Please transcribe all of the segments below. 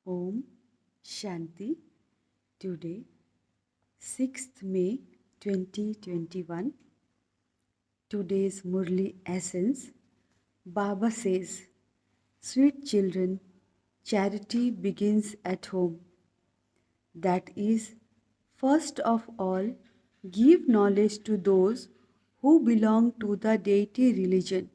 Om Shanti. Today, 6th May 2021. Today's Murli Essence. Baba says, "Sweet children, charity begins at home. That is, first of all, give knowledge to those who belong to the deity religion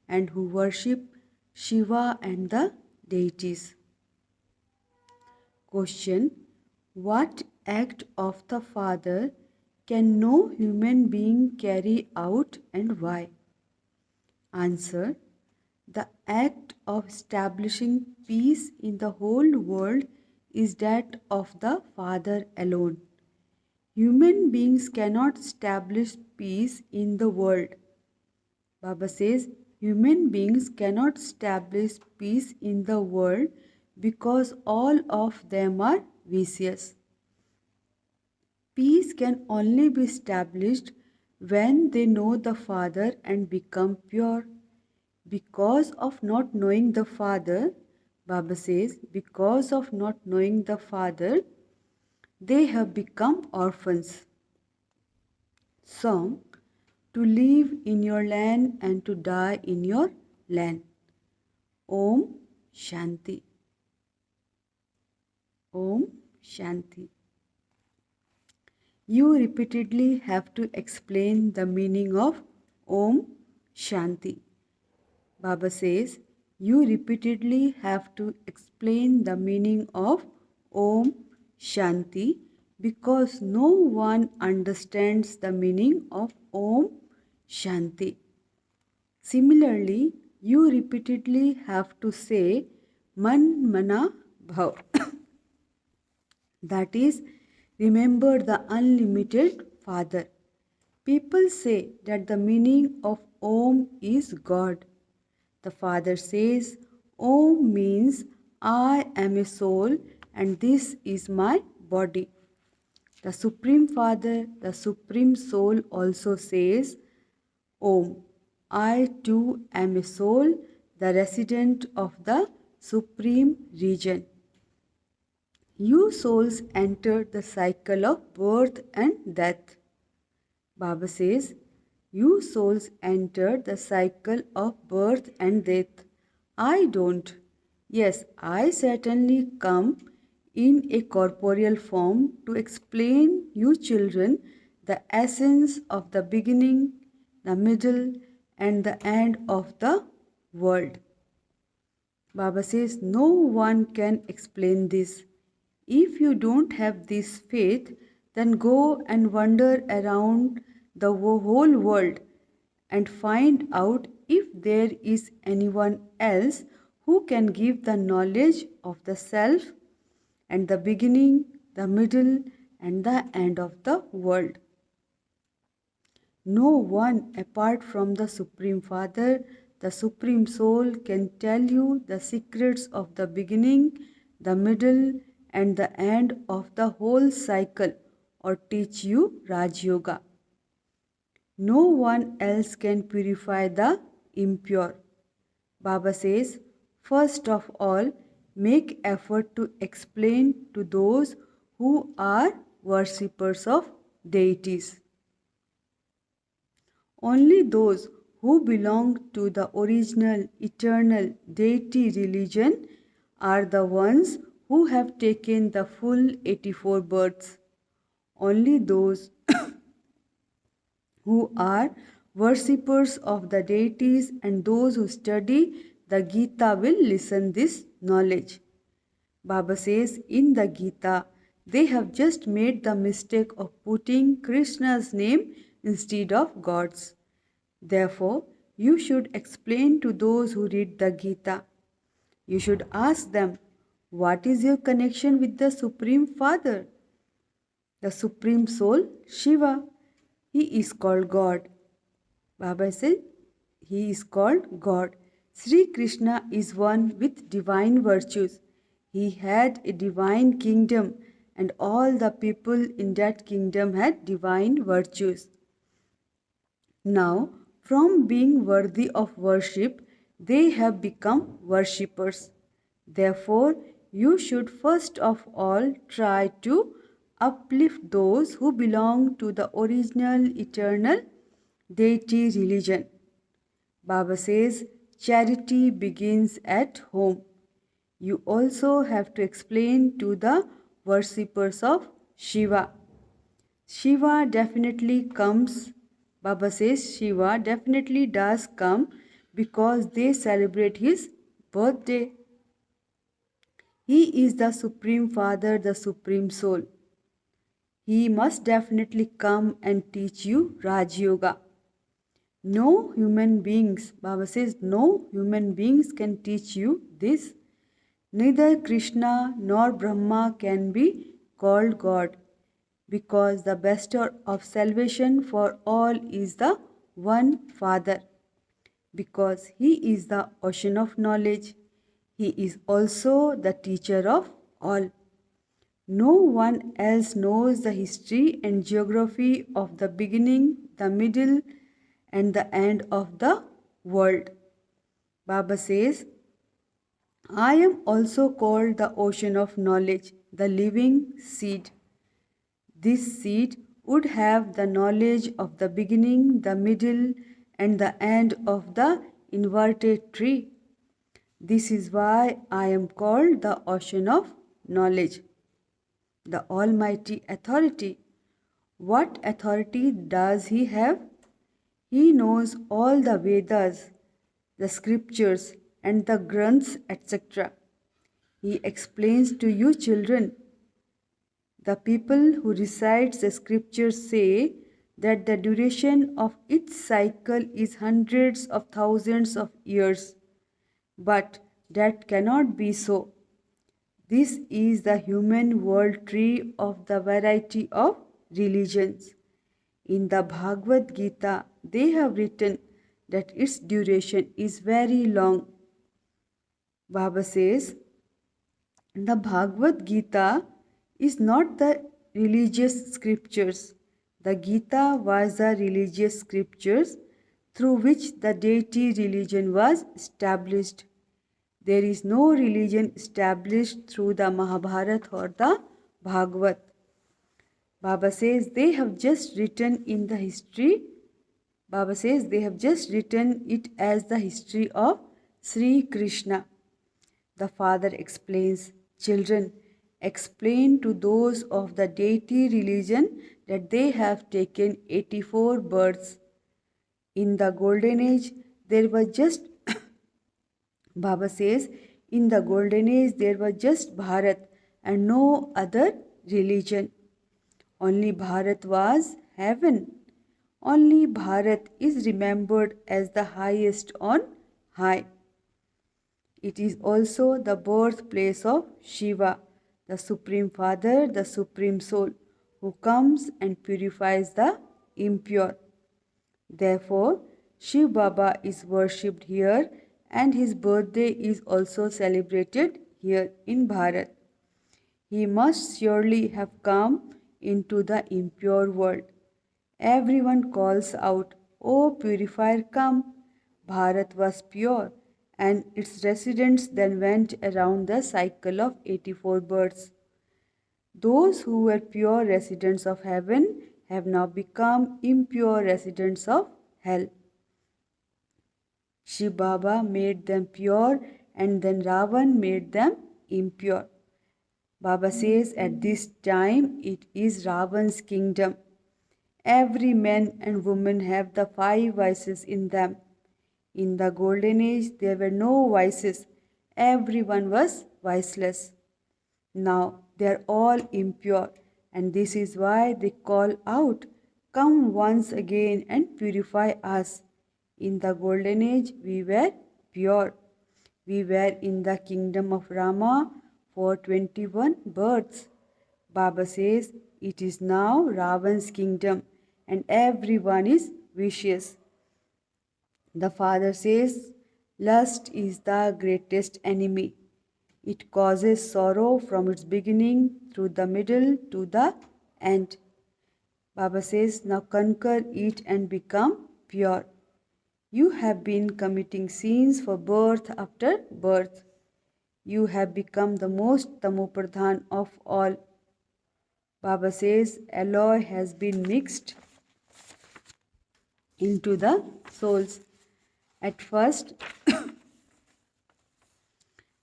and who worship Shiva and the deities." Question: what act of the Father can no human being carry out and why? Answer: the act of establishing peace in the whole world is that of the Father alone. Human beings cannot establish peace in the world. Baba says human beings cannot establish peace in the world because all of them are vicious. Peace can only be established when they know the Father and become pure. Because of not knowing the Father, Baba says, because of not knowing the Father, they have become orphans. Song: to live in your land and to die in your land. Om Shanti. Om Shanti. You repeatedly have to explain the meaning of Om Shanti. Baba says, you repeatedly have to explain the meaning of Om Shanti because no one understands the meaning of Om Shanti. Similarly, you repeatedly have to say Man Mana Bhav. That is, remember the unlimited Father. People say that the meaning of Om is God. The Father says, Om means I am a soul and this is my body. The Supreme Father, the Supreme Soul also says, Om, I too am a soul, the resident of the Supreme Region. You souls enter the cycle of birth and death. Baba says, you souls enter the cycle of birth and death. I don't. Yes, I certainly come in a corporeal form to explain you children the essence of the beginning, the middle, and the end of the world. Baba says, no one can explain this. If you don't have this faith, then go and wander around the whole world and find out if there is anyone else who can give the knowledge of the self and the beginning, the middle, and the end of the world. No one apart from the Supreme Father, the Supreme Soul, can tell you the secrets of the beginning, the middle, and the end of the whole cycle or teach you Raj Yoga. No one else can purify the impure. Baba says, first of all, make effort to explain to those who are worshippers of deities. Only those who belong to the original eternal deity religion are the ones who have taken the full 84 births. Only those who are worshippers of the deities and those who study the Gita will listen this knowledge. Baba says in the Gita, they have just made the mistake of putting Krishna's name instead of God's. Therefore, you should explain to those who read the Gita. You should ask them, what is your connection with the Supreme Father? The Supreme Soul, Shiva. He is called God. Baba said, he is called God. Sri Krishna is one with divine virtues. He had a divine kingdom and all the people in that kingdom had divine virtues. Now, from being worthy of worship, they have become worshippers. Therefore, you should first of all try to uplift those who belong to the original eternal deity religion. Baba says charity begins at home. You also have to explain to the worshippers of Shiva. Shiva definitely comes. Baba says Shiva definitely does come because they celebrate his birthday. He is the Supreme Father, the Supreme Soul. He must definitely come and teach you Raj Yoga. No human beings, Baba says, no human beings can teach you this. Neither Krishna nor Brahma can be called God, because the bestower of salvation for all is the one Father. Because he is the ocean of knowledge, he is also the teacher of all. No one else knows the history and geography of the beginning, the middle, and the end of the world. Baba says, I am also called the ocean of knowledge, the living seed. This seed would have the knowledge of the beginning, the middle, and the end of the inverted tree. This is why I am called the ocean of knowledge, the Almighty Authority. What authority does he have? He knows all the Vedas, the scriptures, and the Granths, etc. He explains to you children. The people who recite the scriptures say that the duration of each cycle is hundreds of thousands of years. But that cannot be so. This is the human world tree of the variety of religions. In the Bhagavad Gita, they have written that its duration is very long. Baba says, the Bhagavad Gita is not the religious scriptures. The Gita was the religious scriptures through which the deity religion was established. There is no religion established through the Mahabharata or the Bhagavad. Baba says they have just written in the history. Baba says they have just written it as the history of Sri Krishna. The father explains, children, explain to those of the deity religion that they have taken 84 births. In the golden age, there was just, Baba says, in the golden age, there was just Bharat and no other religion. Only Bharat was heaven. Only Bharat is remembered as the highest on high. It is also the birthplace of Shiva, the Supreme Father, the Supreme Soul, who comes and purifies the impure. Therefore, Shiv Baba is worshipped here and his birthday is also celebrated here in Bharat. He must surely have come into the impure world. Everyone calls out, O purifier, come. Bharat was pure, and its residents then went around the cycle of 84 births. Those who were pure residents of heaven have now become impure residents of hell. Shiv Baba made them pure and then Ravan made them impure. Baba says at this time it is Ravan's kingdom. Every man and woman have the 5 vices in them. In the golden age there were no vices. Everyone was viceless. Now they are all impure, and this is why they call out, come once again and purify us. In the golden age we were pure. We were in the kingdom of Rama for 21 births. Baba says it is now Ravan's kingdom and everyone is vicious. The father says lust is the greatest enemy. It causes sorrow from its beginning through the middle to the end. Baba says now conquer it and become pure. You have been committing sins for birth after birth. You have become the most tamopradhan of all. Baba says alloy has been mixed into the souls. At first,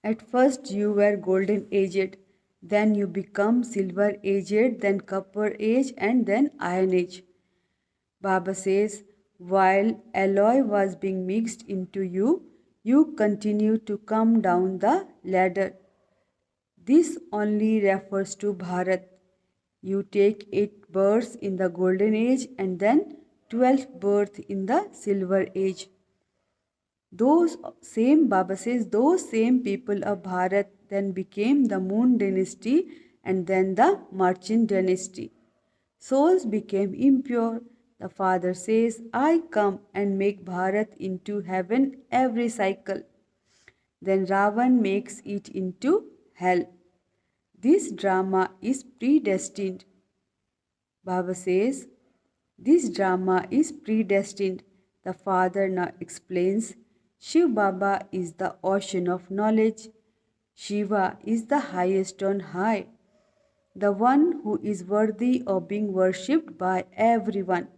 At first you were golden aged, then you become silver aged, then copper age, and then iron age. Baba says, while alloy was being mixed into you, you continue to come down the ladder. This only refers to Bharat. You take 8 births in the golden age and then 12 births in the silver age. Those same Baba says, those same people of Bharat then became the Moon dynasty and then the Merchant dynasty. Souls became impure. The Father says, I come and make Bharat into heaven every cycle. Then Ravan makes it into hell. This drama is predestined. Baba says, this drama is predestined. The Father now explains, Shiv Baba is the ocean of knowledge. Shiva is the highest on high, the one who is worthy of being worshipped by everyone.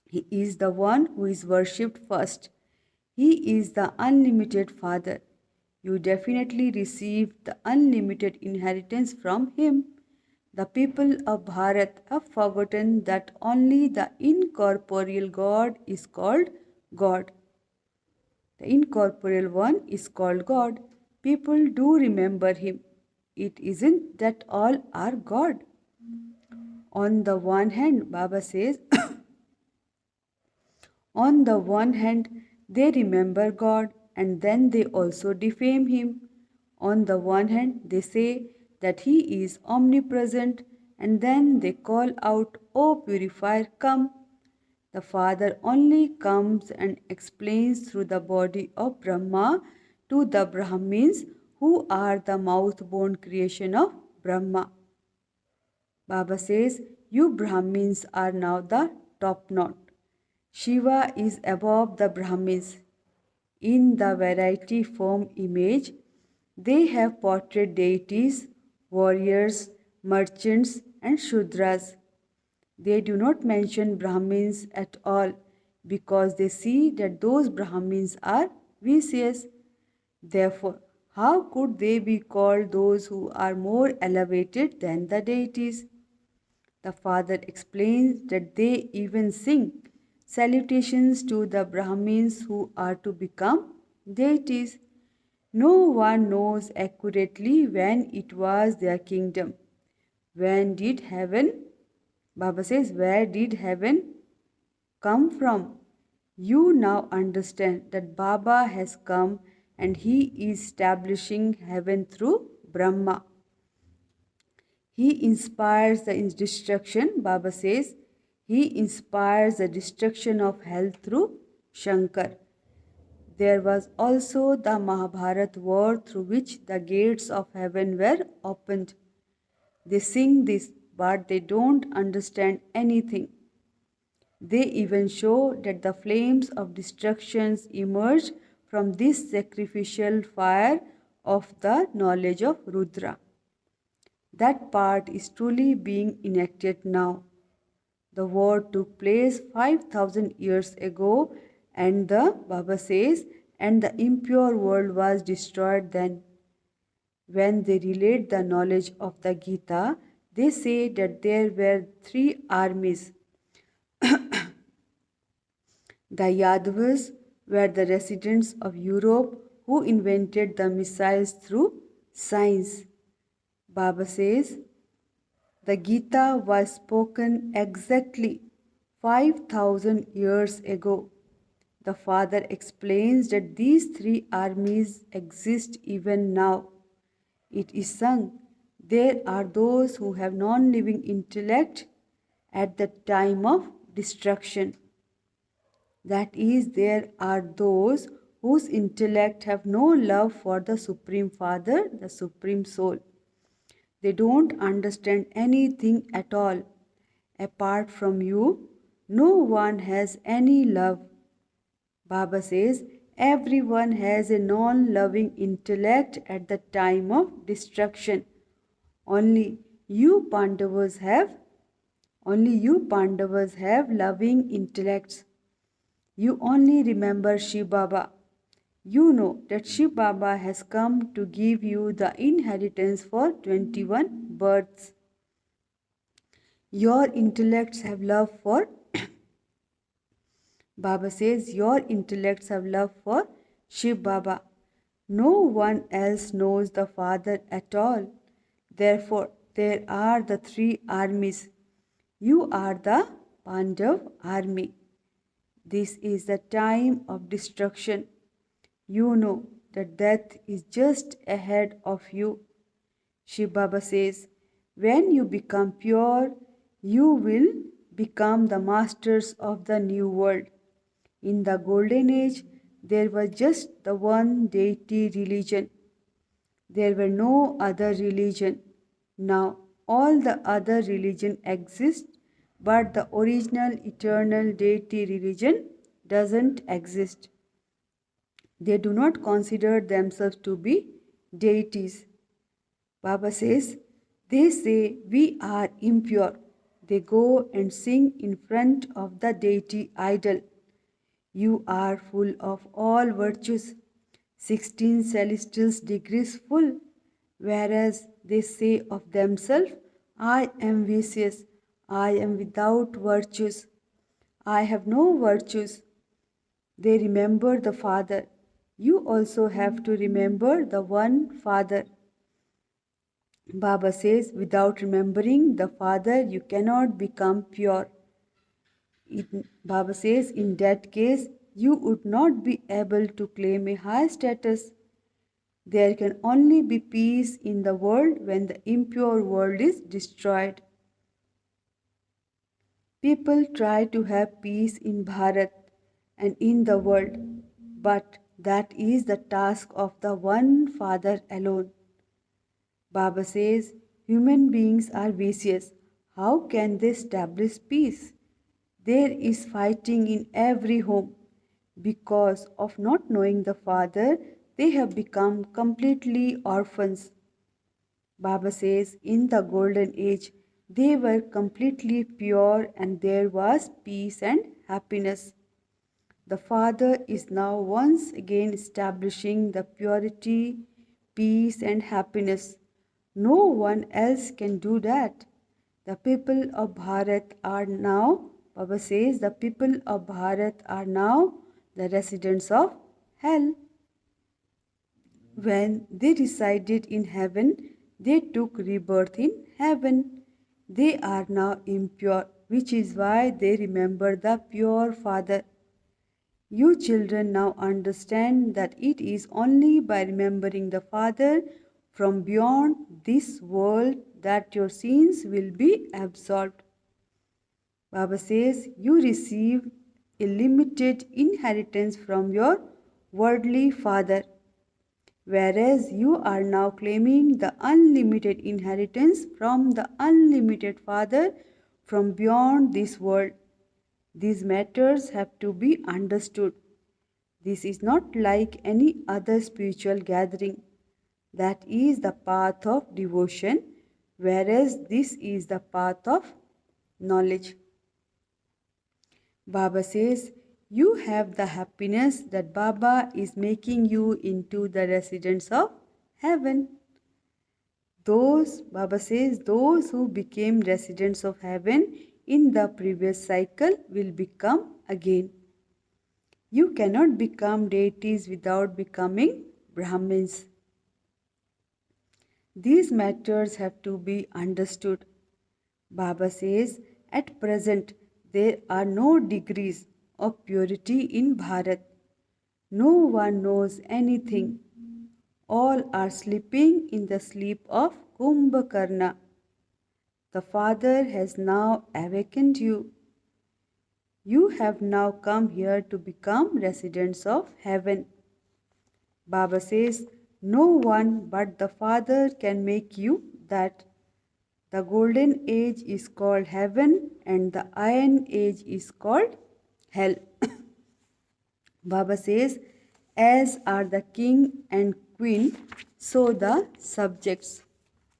He is the one who is worshipped first. He is the unlimited Father. You definitely received the unlimited inheritance from him. The people of Bharat have forgotten that only the incorporeal God is called God. The incorporeal one is called God. People do remember him. It isn't that all are God. On the one hand, Baba says, on the one hand, they remember God and then they also defame him. On the one hand, they say that he is omnipresent and then they call out, O purifier, come. The Father only comes and explains through the body of Brahma to the Brahmins who are the mouth-born creation of Brahma. Baba says, you Brahmins are now the top knot. Shiva is above the Brahmins. In the variety form image, they have portrayed deities, warriors, merchants, and Shudras. They do not mention Brahmins at all because they see that those Brahmins are vicious. Therefore, how could they be called those who are more elevated than the deities? The Father explains that they even sing salutations to the Brahmins who are to become deities. No one knows accurately when it was their kingdom. When did heaven, Baba says, where did heaven come from? You now understand that Baba has come and he is establishing heaven through Brahma. He inspires the destruction, Baba says, he inspires the destruction of hell through Shankar. There was also the Mahabharata war through which the gates of heaven were opened. They sing this, but they don't understand anything. They even show that the flames of destructions emerge from this sacrificial fire of the knowledge of Rudra. That part is truly being enacted now. The war took place 5,000 years ago and the Baba says, and the impure world was destroyed then. When they relate the knowledge of the Gita, they say that there were 3 armies. The Yadavas were the residents of Europe who invented the missiles through science. Baba says, the Gita was spoken exactly 5,000 years ago. The Father explains that these 3 armies exist even now. It is sung, there are those who have non-living intellect at the time of destruction. That is, there are those whose intellect have no love for the Supreme Father, the Supreme Soul. They don't understand anything at all. Apart from you, no one has any love. Baba says, Everyone has a non-loving intellect at the time of destruction. Only you Pandavas have loving intellects. You only remember Shiv Baba. You know that Shiv Baba has come to give you the inheritance for 21 births. Your intellects have love for Baba says your intellects have love for Shiv Baba. No one else knows the Father at all. Therefore, there are the three armies. You are the Pandav army. This is the time of destruction. You know that death is just ahead of you. Shiv Baba says, when you become pure, you will become the masters of the new world. In the golden age, there was just the one deity religion. There were no other religion. Now all the other religion exist, but the original eternal deity religion doesn't exist. They do not consider themselves to be deities. Baba says, they say we are impure. They go and sing in front of the deity idol. You are full of all virtues, 16 celestial degrees full, whereas they say of themselves, I am vicious, I am without virtues, I have no virtues. They remember the Father. You also have to remember the one Father. Baba says, without remembering the Father, you cannot become pure. Baba says, in that case, you would not be able to claim a high status. There can only be peace in the world when the impure world is destroyed. People try to have peace in Bharat and in the world, but that is the task of the one Father alone. Baba says, human beings are vicious. How can they establish peace? There is fighting in every home. Because of not knowing the Father, they have become completely orphans. Baba says, in the golden age, they were completely pure and there was peace and happiness. The Father is now once again establishing the purity, peace, and happiness. No one else can do that. The people of Bharat are now, Baba says, the people of Bharat are now the residents of hell. When they resided in heaven, they took rebirth in heaven. They are now impure, which is why they remember the pure Father. You children now understand that it is only by remembering the Father from beyond this world that your sins will be absolved. Baba says you receive a limited inheritance from your worldly father, whereas you are now claiming the unlimited inheritance from the unlimited Father from beyond this world. These matters have to be understood. This is not like any other spiritual gathering. That is the path of devotion, whereas this is the path of knowledge. Baba says, you have the happiness that Baba is making you into the residents of heaven. Baba says, those who became residents of heaven in the previous cycle will become again. You cannot become deities without becoming Brahmins. These matters have to be understood. Baba says, at present, there are no degrees of purity in Bharat. No one knows anything. All are sleeping in the sleep of Kumbhakarna. The Father has now awakened you. You have now come here to become residents of heaven. Baba says, no one but the Father can make you that. The golden age is called heaven and the iron age is called hell. Baba says, As are the king and queen, so the subjects.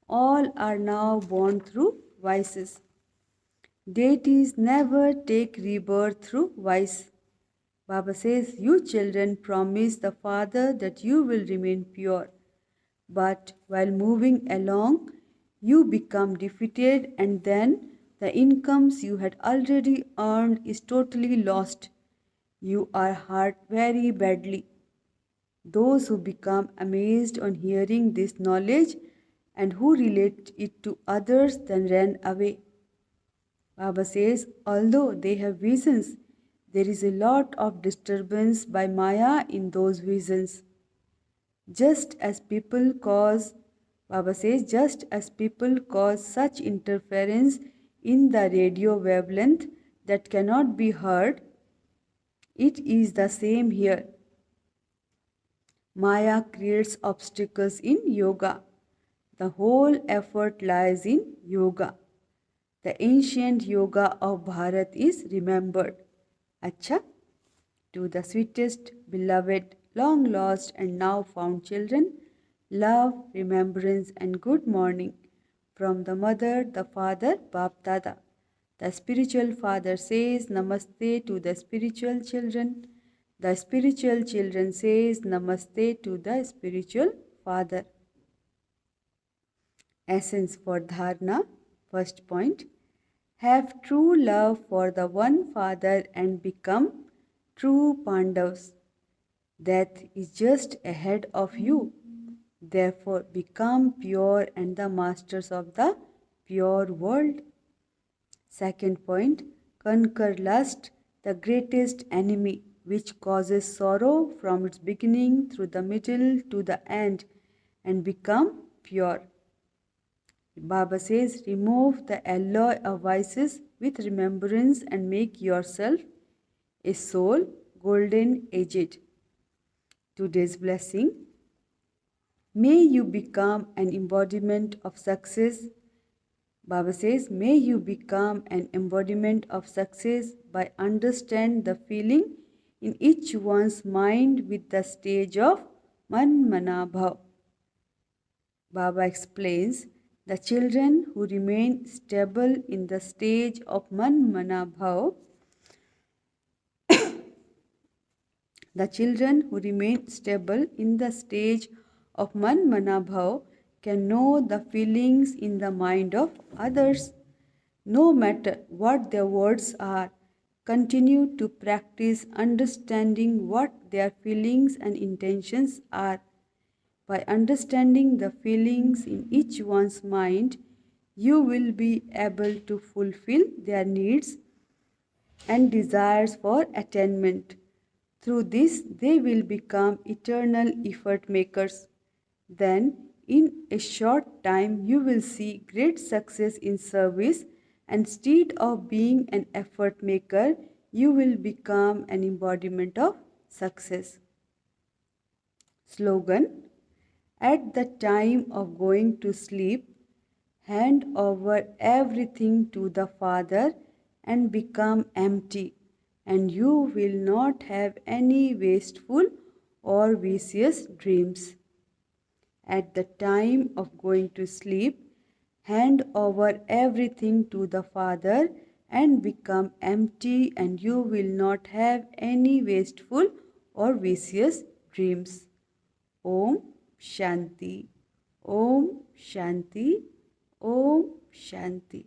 All are now born through vices. Deities never take rebirth through vice. Baba says, you children promise the Father that you will remain pure. But while moving along, you become defeated, and then the incomes you had already earned is totally lost. You are hurt very badly. Those who become amazed on hearing this knowledge and who relate it to others then ran away. Baba says, although they have visions, there is a lot of disturbance by Maya in those visions. Just as people cause, Baba says, just as people cause such interference in the radio wavelength that cannot be heard, it is the same here. Maya creates obstacles in yoga. The whole effort lies in yoga. The ancient yoga of Bharat is remembered. Acha, to the sweetest, beloved, long lost and now found children, love, remembrance and good morning from the mother, the father, Bap Dada. The spiritual father says Namaste to the spiritual children. The spiritual children says Namaste to the spiritual father. Essence for Dharna. First point. Have true love for the one Father and become true Pandavas. Death is just ahead of you. Therefore, become pure and the masters of the pure world. Second point, conquer lust, the greatest enemy, which causes sorrow from its beginning through the middle to the end, and become pure. Baba says, remove the alloy of vices with remembrance and make yourself a soul golden aged. Today's blessing. May you become an embodiment of success. Baba says, may you become an embodiment of success by understand the feeling in each one's mind with the stage of Man Mana Bhav. Baba explains, the children who remain stable in the stage of Man Mana Bhav, the children who remain stable in the stage of Man Mana Bhav can know the feelings in the mind of others. No matter what their words are, continue to practice understanding what their feelings and intentions are. By understanding the feelings in each one's mind, you will be able to fulfill their needs and desires for attainment. Through this, they will become eternal effort makers. Then, in a short time, you will see great success in service, and instead of being an effort maker, you will become an embodiment of success. Slogan. At the time of going to sleep, hand over everything to the Father and become empty, and you will not have any wasteful or vicious dreams. At the time of going to sleep, hand over everything to the Father and become empty, and you will not have any wasteful or vicious dreams. Om Shanti. Om Shanti. Om Shanti.